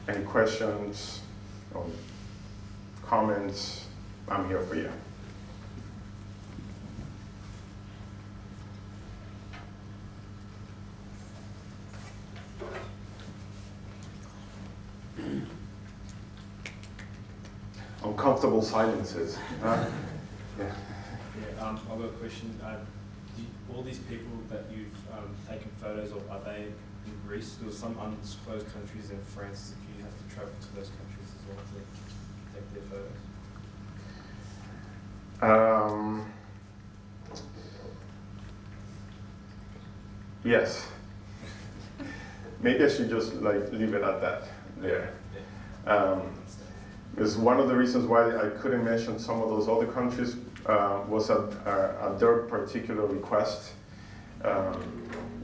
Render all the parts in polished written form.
any questions or comments, I'm here for you. Uncomfortable silences. Yeah. Yeah, I've got a question. All these people that you've taken photos of, are they in Greece? There were some undisclosed countries in France. If you have to travel to those countries as well to take their photos. Yes. Maybe I should just leave it at that there. Because one of the reasons why I couldn't mention some of those other countries was at their particular request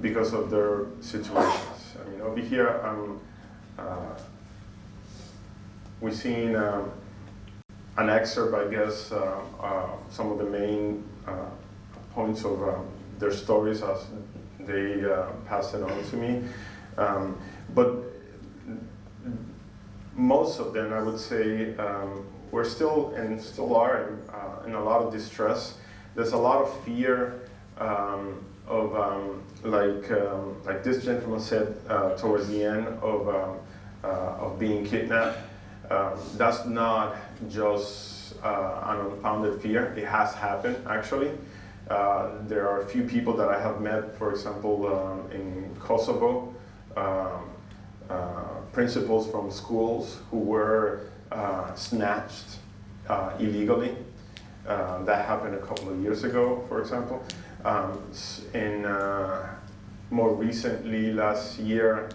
because of their situations. I mean, over here, we've seen an excerpt, I guess, some of the main points of their stories as they passed it on to me. But most of them, I would say, we're still and still are in a lot of distress. There's a lot of fear of, like this gentleman said towards the end, of being kidnapped. That's not just an unfounded fear. It has happened, actually. There are a few people that I have met, for example, in Kosovo, principals from schools who were snatched illegally. That happened a couple of years ago, for example. More recently, last year,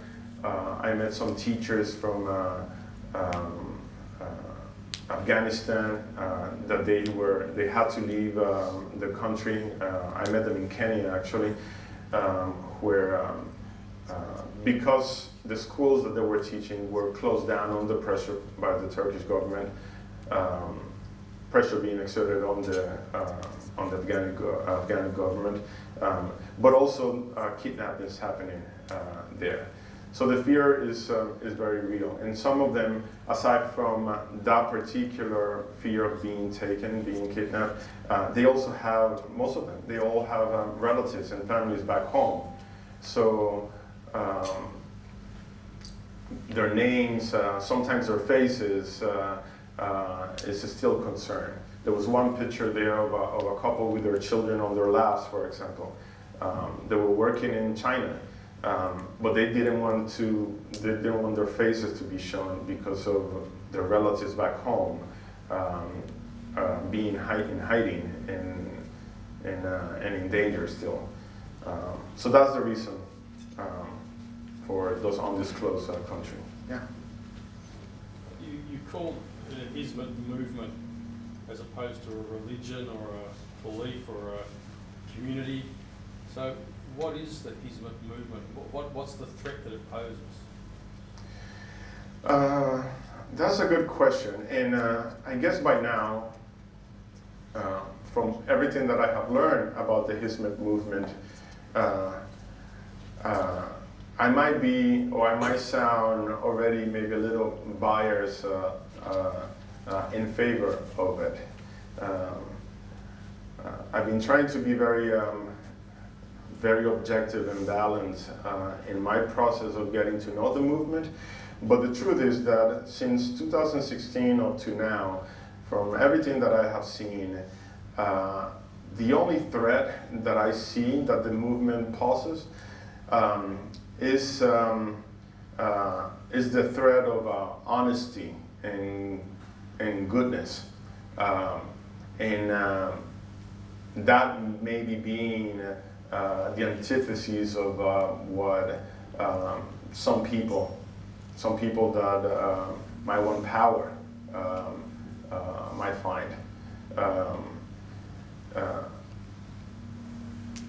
I met some teachers from Afghanistan that they had to leave the country. I met them in Kenya, actually, where because the schools that they were teaching were closed down under pressure by the Turkish government, pressure being exerted on the Afghan government, but also kidnappings happening there. So the fear is very real, and some of them, aside from that particular fear of being taken, being kidnapped, they also have, most of them, they all have relatives and families back home. So their names, sometimes their faces, is still concern. There was one picture there of a couple with their children on their laps, for example. They were working in China, but they didn't want their faces to be shown because of their relatives back home being in hiding and in danger still. So that's the reason for those undisclosed country. Yeah. You call it an Hizmet movement as opposed to a religion or a belief or a community. So what is the Hizmet movement? What's the threat that it poses? That's a good question. And I guess by now, from everything that I have learned about the Hizmet movement, I might be, or I might sound already maybe a little biased in favor of it. I've been trying to be very objective and balanced in my process of getting to know the movement. But the truth is that since 2016 up to now, from everything that I have seen, the only threat that I see that the movement poses is the threat of honesty and goodness, and that maybe being the antithesis of what some people that might want power might find.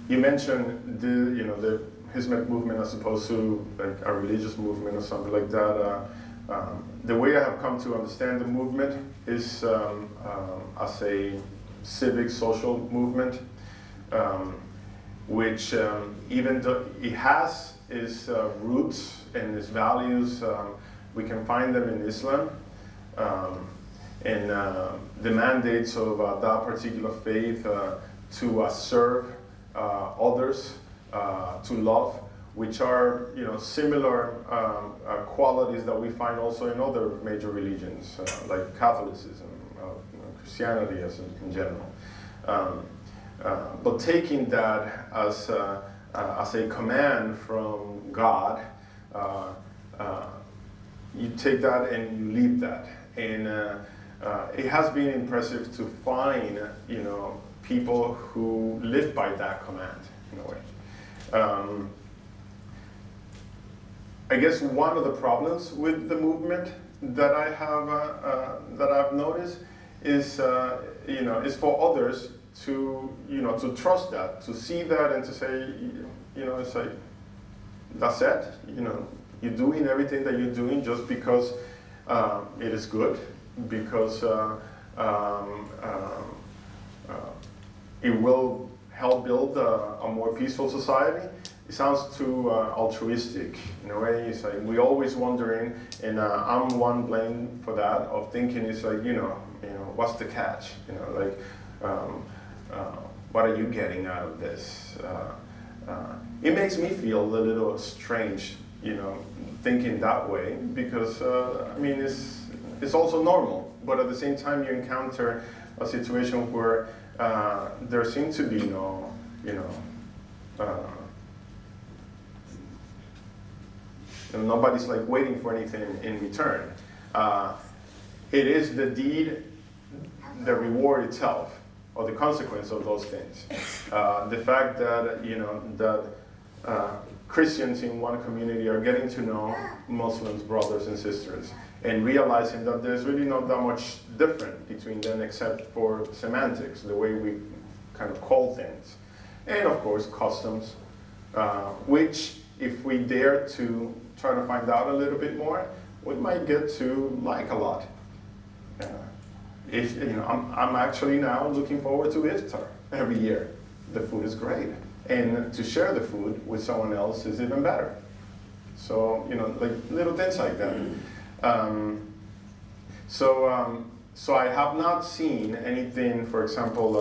You mentioned the Hizmet movement as opposed to like a religious movement or something like that. The way I have come to understand the movement is as a civic social movement, which even though it has its roots and its values We can find them in Islam. And the mandates of that particular faith to serve others, to love, which are similar qualities that we find also in other major religions, like Catholicism, Christianity in general. But taking that as a command from God, you take that and you leave that. And it has been impressive to find, people who live by that command in a way. I guess one of the problems with the movement that I have that I've noticed is is for others to to trust that, to see that, and to say it's like that's it. You're doing everything that you're doing just because it is good, because it will help build a more peaceful society. It sounds too altruistic in a way. It's like we're always wondering, and I'm one blamed for that, of thinking it's like what's the catch? What are you getting out of this? It makes me feel a little strange, thinking that way, because it's also normal, but at the same time you encounter a situation where there seems to be nobody's like waiting for anything in return. It is the deed, the reward itself, or the consequence of those things. The fact that that Christians in one community are getting to know Muslims, brothers and sisters, and realizing that there's really not that much different between them except for semantics, the way we kind of call things. And of course, customs, which if we dare to try to find out a little bit more, we might get to like a lot. I'm actually now looking forward to Iftar every year. The food is great. And to share the food with someone else is even better. So, like little things like that. So I have not seen anything, for example,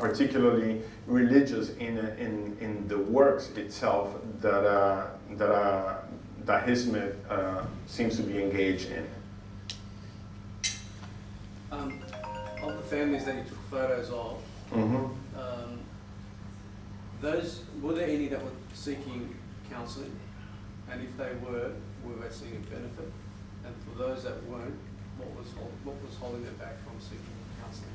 particularly religious in the works itself that Hizmet seems to be engaged in. Of the families that you took photos of, were there any that were seeking counselling? And if they were they seeing a benefit? And for those that weren't, what was holding them back from seeking counselling?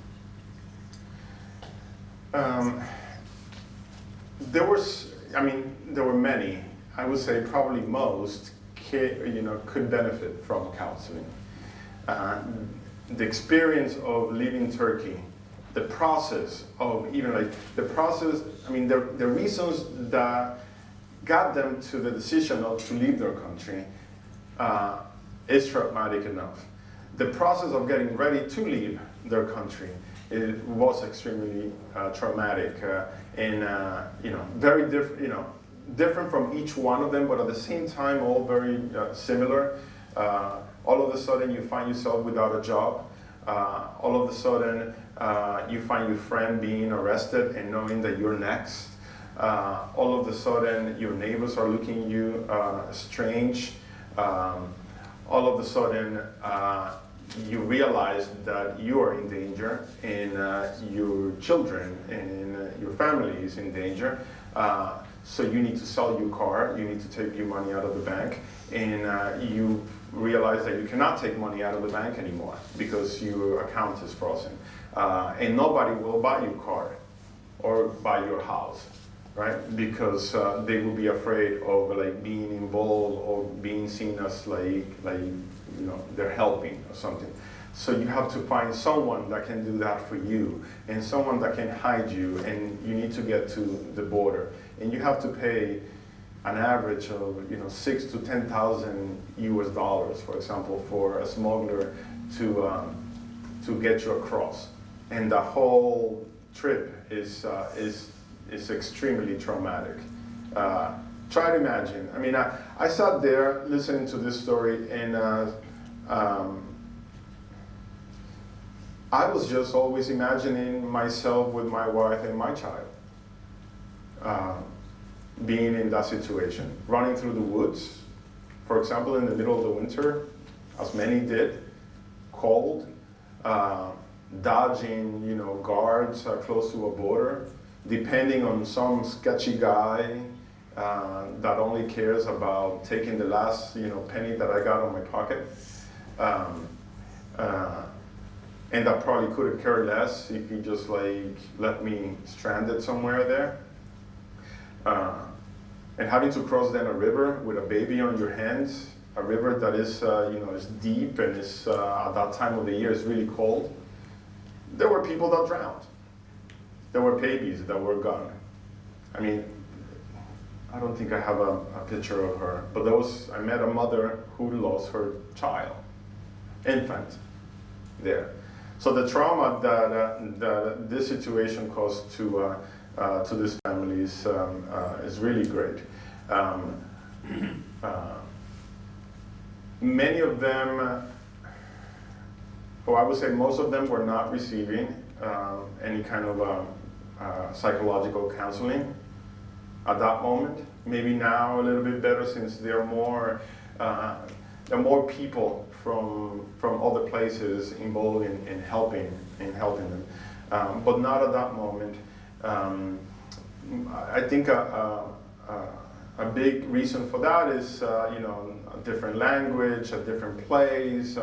There were many. I would say probably most could benefit from counseling. The experience of leaving Turkey, the process of the reasons that got them to the decision to leave their country is traumatic enough. The process of getting ready to leave their country was extremely traumatic and very different. Different from each one of them, but at the same time all very similar. All of a sudden you find yourself without a job. All of a sudden you find your friend being arrested and knowing that you're next. All of a sudden your neighbors are looking at you strange. All of a sudden you realize that you are in danger, and your children and your family is in danger. So you need to sell your car, you need to take your money out of the bank, and you realize that you cannot take money out of the bank anymore because your account is frozen. And nobody will buy your car or buy your house, right? Because they will be afraid of being involved or being seen as they're helping or something. So you have to find someone that can do that for you, and someone that can hide you, and you need to get to the border. And you have to pay an average of $6,000 to $10,000 US, for example, for a smuggler to get you across. And the whole trip is extremely traumatic. try to imagine. I mean, I sat there listening to this story, and I was just always imagining myself with my wife and my child being in that situation, running through the woods, for example, in the middle of the winter, as many did, cold, dodging, guards close to a border, depending on some sketchy guy that only cares about taking the last, penny that I got on my pocket. And that probably could have cared less if he just let me stranded somewhere there. And having to cross then a river with a baby on your hands, a river that is, is deep and is at that time of the year is really cold. There were people that drowned. There were babies that were gone. I mean, I don't think I have a picture of her, but I met a mother who lost her child, infant, there. So the trauma that this situation caused to these families is really great. Many of them, or I would say most of them, were not receiving any kind of psychological counseling at that moment. Maybe now a little bit better, since there are more people from other places involved in helping them, but not at that moment. I think a big reason for that is a different language, a different place,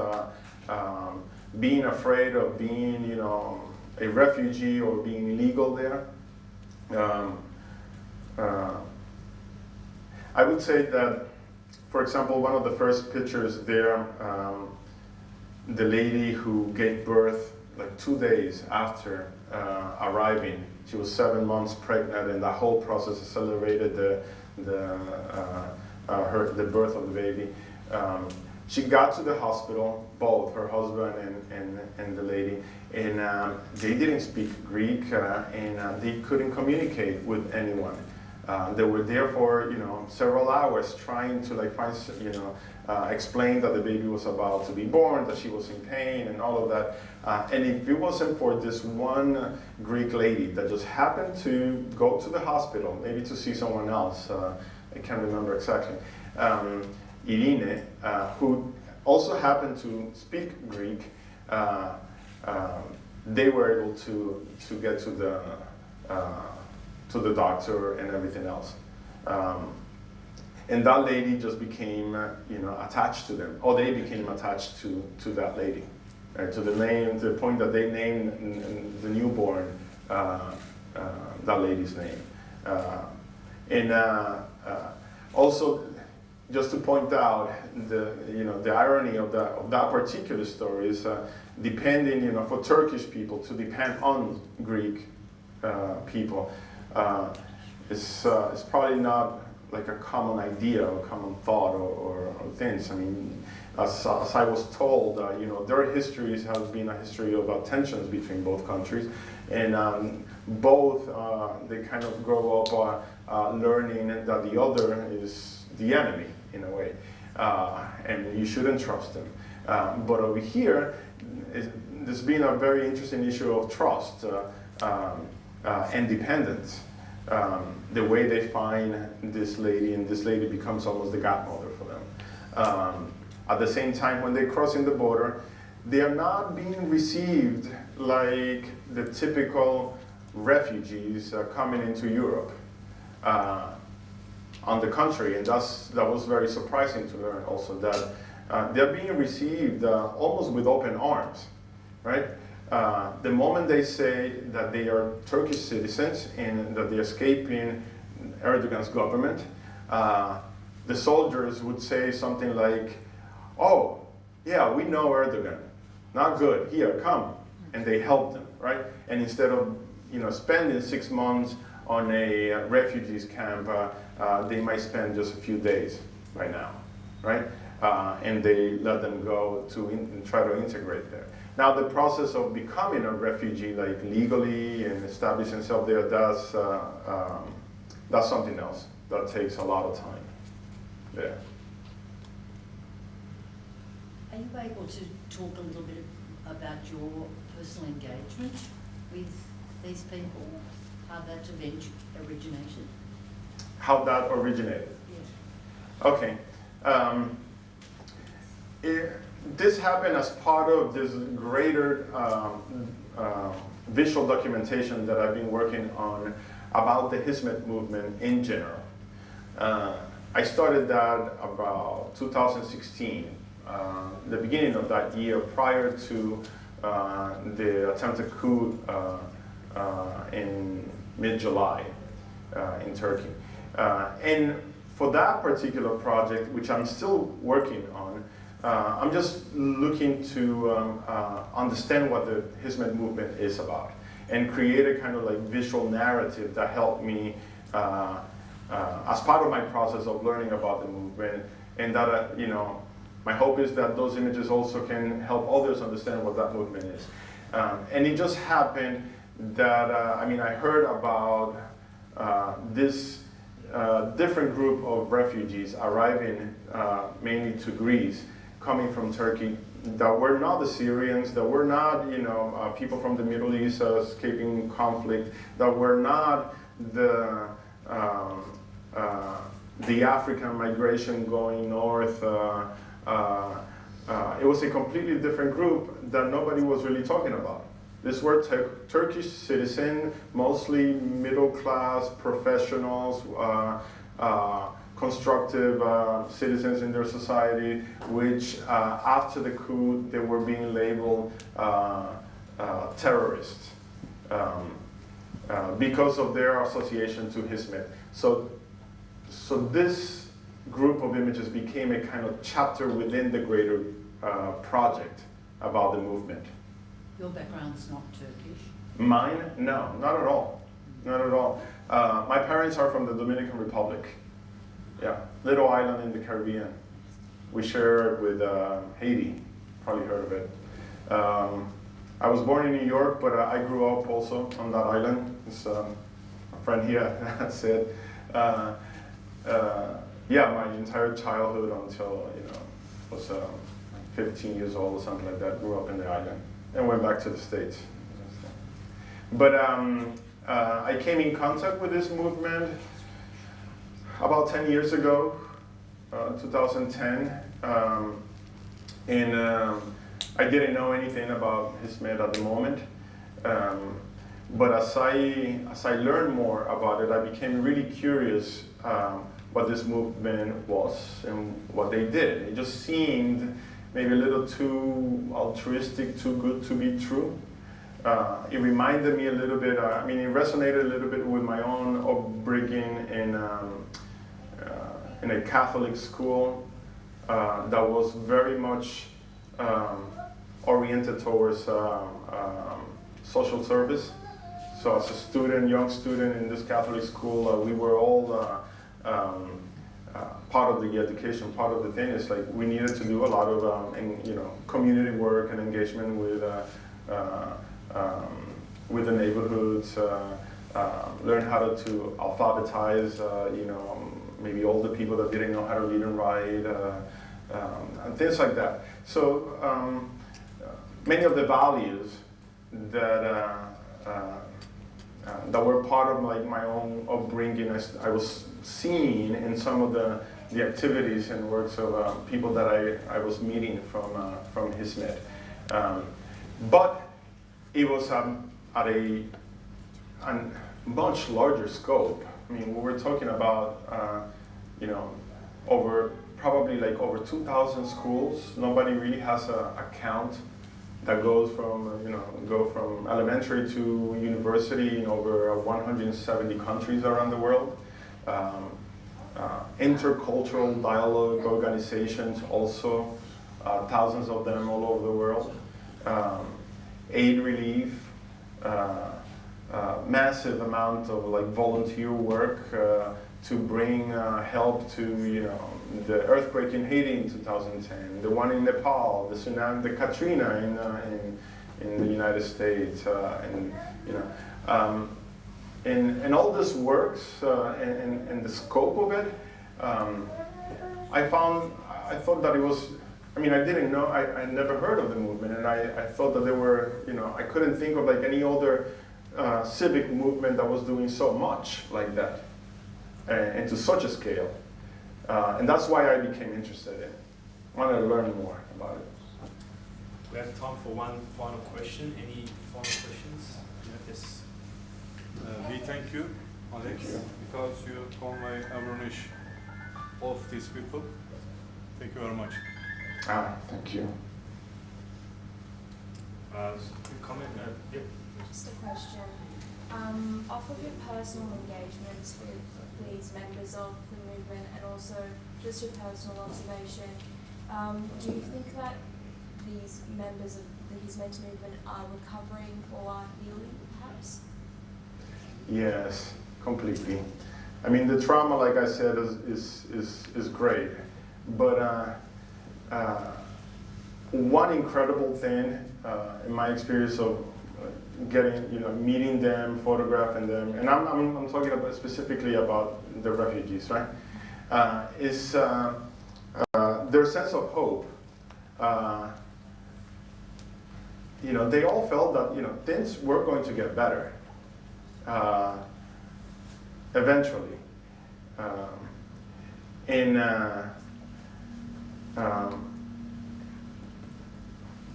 being afraid of being a refugee or being illegal there. I would say that, for example, one of the first pictures there, the lady who gave birth 2 days after arriving, she was 7 months pregnant, and that whole process accelerated the birth of the baby. She got to the hospital, both her husband and the lady, and they didn't speak Greek, and they couldn't communicate with anyone. They were there for several hours trying to find explain that the baby was about to be born, that she was in pain, and all of that. And if it wasn't for this one Greek lady that just happened to go to the hospital, maybe to see someone else, I can't remember exactly, Irene, who also happened to speak Greek, they were able to get to the doctor and everything else. And that lady just became, attached to them, or they became attached to that lady, to the point that they named the newborn that lady's name. And also, just to point out the irony of that particular story is depending, for Turkish people to depend on Greek people is probably not a common idea or common thought or things. I mean, as I was told, their histories have been a history of tensions between both countries, and both they kind of grow up learning that the other is the enemy in a way, and you shouldn't trust them. But over here, there's been a very interesting issue of trust and dependence. The way they find this lady, and this lady becomes almost the godmother for them. At the same time, when they're crossing the border, they are not being received like the typical refugees coming into Europe. On the contrary, and that was very surprising to learn also, that they're being received almost with open arms, right? The moment they say that they are Turkish citizens and that they're escaping Erdogan's government, the soldiers would say something like, "Oh, yeah, we know Erdogan. Not good. Here, come." And they help them, right? And instead of spending 6 months on a refugees camp, they might spend just a few days right now, right? And they let them go to try to integrate there. Now, the process of becoming a refugee, legally and establishing themselves there, that's something else. that takes a lot of time. Yeah. Are you able to talk a little bit about your personal engagement with these people? How that event originated? How that originated? Yeah. Okay. This happened as part of this greater visual documentation that I've been working on about the Hizmet movement in general. I started that about 2016, the beginning of that year, prior to the attempted coup in mid-July in Turkey. And for that particular project, which I'm still working on, I'm just looking to understand what the Hizmet movement is about and create a kind of like visual narrative that helped me as part of my process of learning about the movement, and that, you know, my hope is that those images also can help others understand what that movement is. And it just happened that, I mean, I heard about this different group of refugees arriving mainly to Greece, coming from Turkey, that were not the Syrians, that were not, you know, people from the Middle East escaping conflict, that were not the African migration going north. It was a completely different group that nobody was really talking about. These were Turkish citizens, mostly middle class professionals, constructive citizens in their society, which after the coup they were being labeled terrorists because of their association to Hizmet. So this group of images became a kind of chapter within the greater project about the movement. Your background's not Turkish? Mine? No, not at all. Not at all. My parents are from the Dominican Republic. Yeah, little island in the Caribbean. We share it with Haiti. Probably heard of it. I was born in New York, but I grew up also on that island. It's a friend here said. Yeah, my entire childhood until, you know, was 15 years old or something like that, grew up in the island and went back to the States. But I came in contact with this movement about 10 years ago, 2010, and I didn't know anything about Hizmet at the moment. But as I learned more about it, I became really curious what this movement was and what they did. It just seemed maybe a little too altruistic, too good to be true. It reminded me a little bit, I mean, it resonated a little bit with my own upbringing in a Catholic school that was very much oriented towards social service. So as a student, young student in this Catholic school, we were all part of the education. Part of the thing is like we needed to do a lot of community work and engagement with the neighborhoods, learn how to alphabetize, maybe older people that didn't know how to read and write, and things like that. So many of the values that that were part of my own upbringing, I was seeing in some of the activities and works of people that I was meeting from Hizmet. But it was at a much larger scope. I mean, we were talking about, probably over 2,000 schools. Nobody really has a count that goes from elementary to university in over 170 countries around the world. Intercultural dialogue organizations also, thousands of them all over the world. Aid relief, massive amount of volunteer work to bring help to the earthquake in Haiti in 2010, the one in Nepal, the tsunami, the Katrina in the United States, and all this works and the scope of it, I thought that it was, I mean, I didn't know, I never heard of the movement, and I thought that there were, you know, I couldn't think of like any other civic movement that was doing so much like that, and to such a scale. And that's why I became interested in it. I wanted to learn more about it. We have time for one final question. Any final questions? Yes. We thank you, Alex, Thank you. because you convey awareness of these people. Thank you very much. Thank you. Good comment. Yep. Just a question. Off of your personal engagements with these members of the movement and also just your personal observation, do you think that these members of the He's Meant movement are recovering or are healing perhaps? Yes, completely. I mean, the trauma, like I said, is great, but one incredible thing in my experience of getting, you know, meeting them, photographing them, and I'm talking about specifically about the refugees, right? Is their sense of hope. You know, they all felt that, you know, things were going to get better eventually,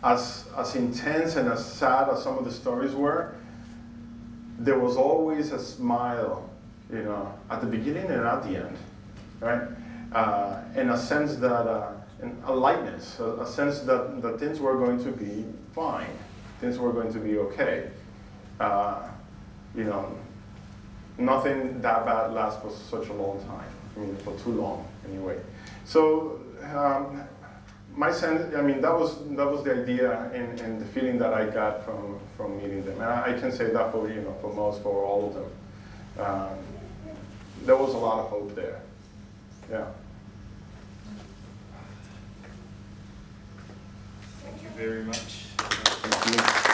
as intense and as sad as some of the stories were, there was always a smile, you know, at the beginning and at the end, right? And a sense that, and a lightness, a sense that things were going to be fine, things were going to be okay. You know, nothing that bad lasts for such a long time. I mean, for too long, anyway. So, my sense, I mean, that was the idea and the feeling that I got from meeting them. And I can say that for, you know, for all of them. There was a lot of hope there. Yeah. Thank you very much. Thank you.